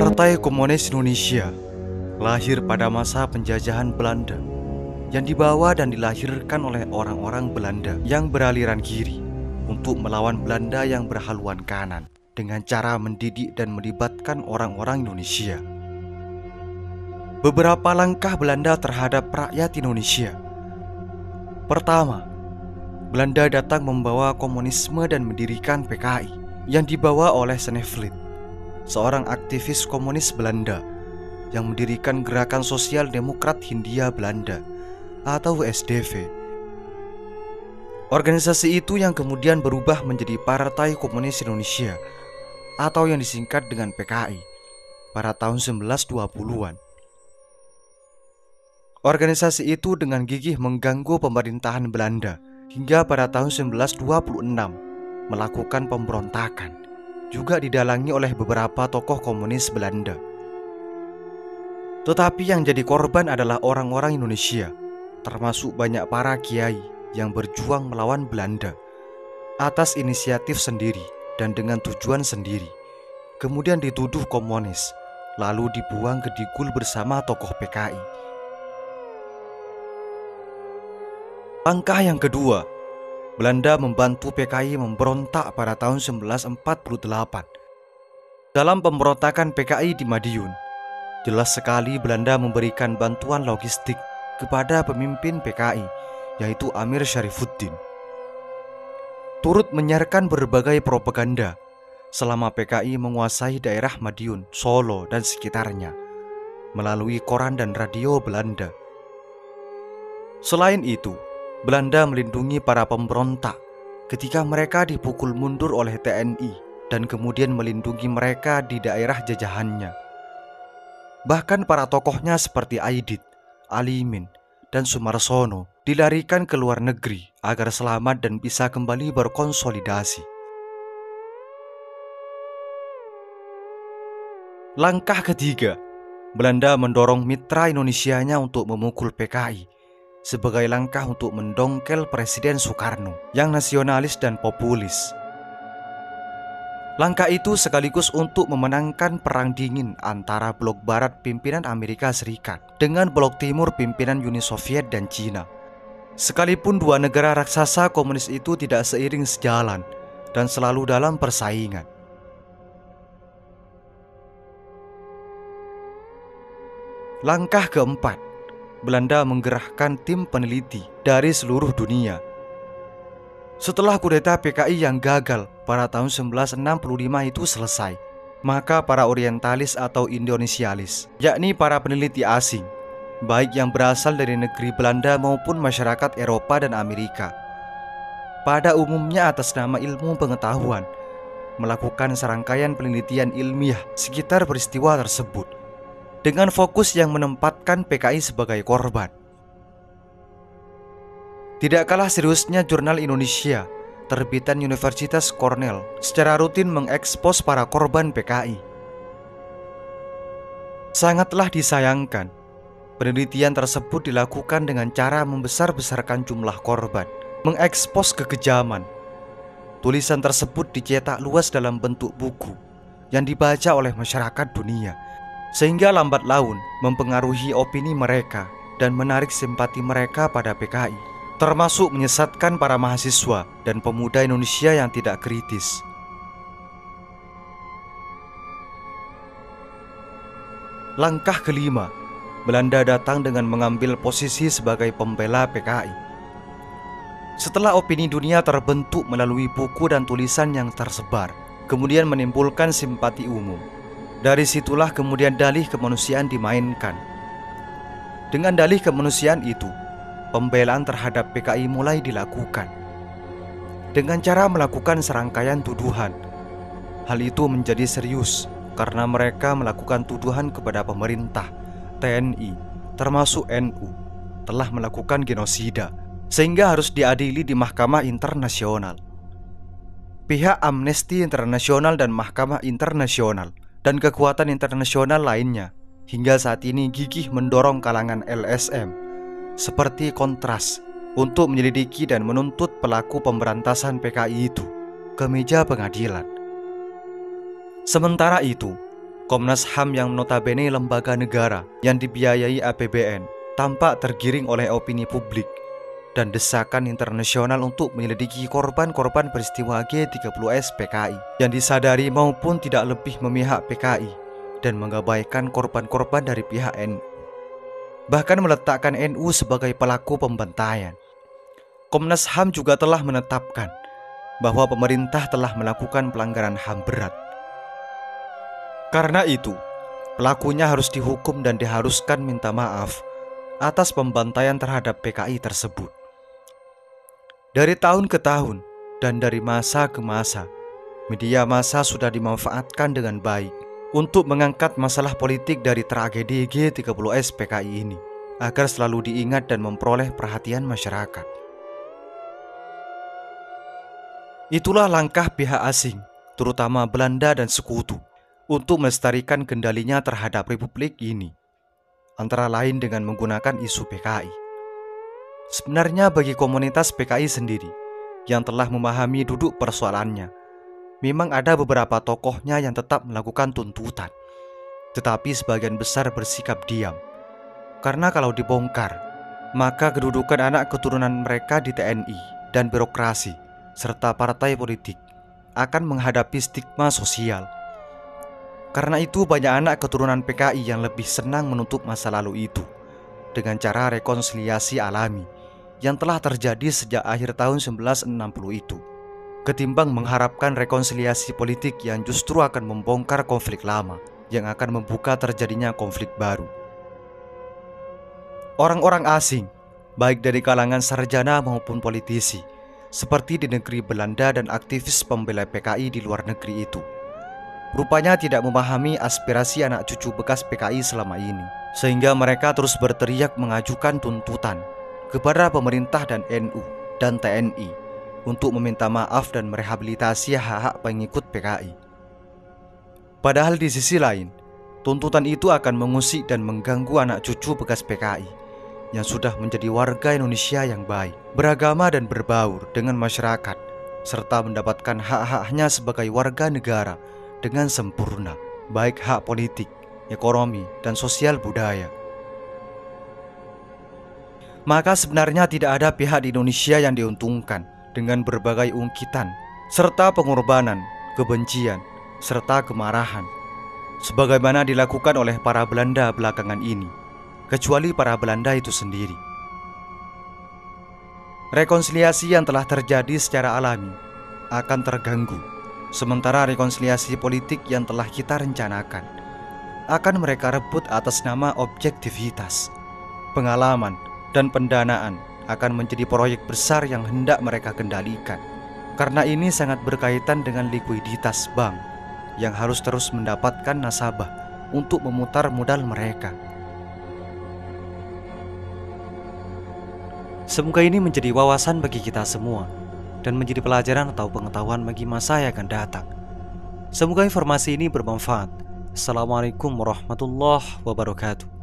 Partai Komunis Indonesia lahir pada masa penjajahan Belanda yang dibawa dan dilahirkan oleh orang-orang Belanda yang beraliran kiri untuk melawan Belanda yang berhaluan kanan dengan cara mendidik dan melibatkan orang-orang Indonesia. Beberapa langkah Belanda terhadap rakyat Indonesia. Pertama, Belanda datang membawa komunisme dan mendirikan PKI yang dibawa oleh Sneevliet, seorang aktivis komunis Belanda yang mendirikan Gerakan Sosial Demokrat Hindia Belanda atau SDV. Organisasi itu yang kemudian berubah menjadi Partai Komunis Indonesia atau yang disingkat dengan PKI pada tahun 1920-an. Organisasi itu dengan gigih mengganggu pemerintahan Belanda hingga pada tahun 1926 melakukan pemberontakan, juga didalangi oleh beberapa tokoh komunis Belanda. Tetapi yang jadi korban adalah orang-orang Indonesia, termasuk banyak para kiai yang berjuang melawan Belanda atas inisiatif sendiri dan dengan tujuan sendiri, kemudian dituduh komunis, lalu dibuang ke Digul bersama tokoh PKI. Langkah yang kedua, Belanda membantu PKI memberontak pada tahun 1948. Dalam pemberontakan PKI di Madiun, jelas sekali Belanda memberikan bantuan logistik kepada pemimpin PKI, yaitu Amir Syarifuddin. Turut menyiarkan berbagai propaganda selama PKI menguasai daerah Madiun, Solo, dan sekitarnya melalui koran dan radio Belanda. Selain itu, Belanda melindungi para pemberontak ketika mereka dipukul mundur oleh TNI dan kemudian melindungi mereka di daerah jajahannya. Bahkan para tokohnya seperti Aidit, Alimin, dan Sumarsono dilarikan ke luar negeri agar selamat dan bisa kembali berkonsolidasi. Langkah ketiga, Belanda mendorong mitra Indonesianya untuk memukul PKI sebagai langkah untuk mendongkel Presiden Soekarno yang nasionalis dan populis. Langkah itu sekaligus untuk memenangkan perang dingin antara blok barat pimpinan Amerika Serikat dengan blok timur pimpinan Uni Soviet dan Cina. Sekalipun dua negara raksasa komunis itu tidak seiring sejalan dan selalu dalam persaingan. Langkah keempat, Belanda menggerahkan tim peneliti dari seluruh dunia. Setelah kudeta PKI yang gagal pada tahun 1965 itu selesai, maka para orientalis atau indonesialis, yakni para peneliti asing, baik yang berasal dari negeri Belanda maupun masyarakat Eropa dan Amerika, pada umumnya atas nama ilmu pengetahuan, melakukan serangkaian penelitian ilmiah sekitar peristiwa tersebut dengan fokus yang menempatkan PKI sebagai korban. Tidak kalah seriusnya jurnal Indonesia, terbitan Universitas Cornell, secara rutin mengekspos para korban PKI. Sangatlah disayangkan, penelitian tersebut dilakukan dengan cara membesar-besarkan jumlah korban, mengekspos kekejaman. Tulisan tersebut dicetak luas dalam bentuk buku yang dibaca oleh masyarakat dunia, sehingga lambat laun mempengaruhi opini mereka dan menarik simpati mereka pada PKI, termasuk menyesatkan para mahasiswa dan pemuda Indonesia yang tidak kritis. Langkah kelima, Belanda datang dengan mengambil posisi sebagai pembela PKI. Setelah opini dunia terbentuk melalui buku dan tulisan yang tersebar, kemudian menimbulkan simpati umum. Dari situlah kemudian dalih kemanusiaan dimainkan. Dengan dalih kemanusiaan itu, pembelaan terhadap PKI mulai dilakukan dengan cara melakukan serangkaian tuduhan. Hal itu menjadi serius karena mereka melakukan tuduhan kepada pemerintah, TNI, termasuk NU, telah melakukan genosida, sehingga harus diadili di Mahkamah Internasional. Pihak Amnesty Internasional dan Mahkamah Internasional dan kekuatan internasional lainnya hingga saat ini gigih mendorong kalangan LSM seperti Kontras untuk menyelidiki dan menuntut pelaku pemberantasan PKI itu ke meja pengadilan. Sementara itu, Komnas HAM yang notabene lembaga negara yang dibiayai APBN tampak tergiring oleh opini publik dan desakan internasional untuk menyelidiki korban-korban peristiwa G30S PKI yang disadari maupun tidak lebih memihak PKI dan mengabaikan korban-korban dari pihak NU. Bahkan meletakkan NU sebagai pelaku pembantaian. Komnas HAM juga telah menetapkan bahwa pemerintah telah melakukan pelanggaran HAM berat. Karena itu, pelakunya harus dihukum dan diharuskan minta maaf atas pembantaian terhadap PKI tersebut. Dari tahun ke tahun dan dari masa ke masa, media massa sudah dimanfaatkan dengan baik untuk mengangkat masalah politik dari tragedi G30S PKI ini agar selalu diingat dan memperoleh perhatian masyarakat. Itulah langkah pihak asing, terutama Belanda dan sekutu, untuk melestarikan kendalinya terhadap republik ini, antara lain dengan menggunakan isu PKI. Sebenarnya bagi komunitas PKI sendiri yang telah memahami duduk persoalannya, memang ada beberapa tokohnya yang tetap melakukan tuntutan, tetapi sebagian besar bersikap diam. Karena kalau dibongkar, maka kedudukan anak keturunan mereka di TNI dan birokrasi serta partai politik akan menghadapi stigma sosial. Karena itu banyak anak keturunan PKI yang lebih senang menutup masa lalu itu dengan cara rekonsiliasi alami yang telah terjadi sejak akhir tahun 1960 itu, ketimbang mengharapkan rekonsiliasi politik yang justru akan membongkar konflik lama yang akan membuka terjadinya konflik baru. Orang-orang asing, baik dari kalangan sarjana maupun politisi, seperti di negeri Belanda dan aktivis pembela PKI di luar negeri itu, rupanya tidak memahami aspirasi anak cucu bekas PKI selama ini, sehingga mereka terus berteriak mengajukan tuntutan kepada pemerintah dan NU dan TNI untuk meminta maaf dan merehabilitasi hak-hak pengikut PKI. Padahal di sisi lain, tuntutan itu akan mengusik dan mengganggu anak cucu bekas PKI yang sudah menjadi warga Indonesia yang baik, beragama dan berbaur dengan masyarakat, serta mendapatkan hak-haknya sebagai warga negara dengan sempurna, baik hak politik, ekonomi, dan sosial budaya. Maka sebenarnya tidak ada pihak di Indonesia yang diuntungkan dengan berbagai ungkitan, serta pengorbanan, kebencian, serta kemarahan, sebagaimana dilakukan oleh para Belanda belakangan ini, kecuali para Belanda itu sendiri. Rekonsiliasi yang telah terjadi secara alami akan terganggu, sementara rekonsiliasi politik yang telah kita rencanakan akan mereka rebut atas nama objektivitas. Pengalaman dan pendanaan akan menjadi proyek besar yang hendak mereka kendalikan. Karena ini sangat berkaitan dengan likuiditas bank yang harus terus mendapatkan nasabah untuk memutar modal mereka. Semoga ini menjadi wawasan bagi kita semua dan menjadi pelajaran atau pengetahuan bagi masa yang akan datang. Semoga informasi ini bermanfaat. Assalamualaikum warahmatullahi wabarakatuh.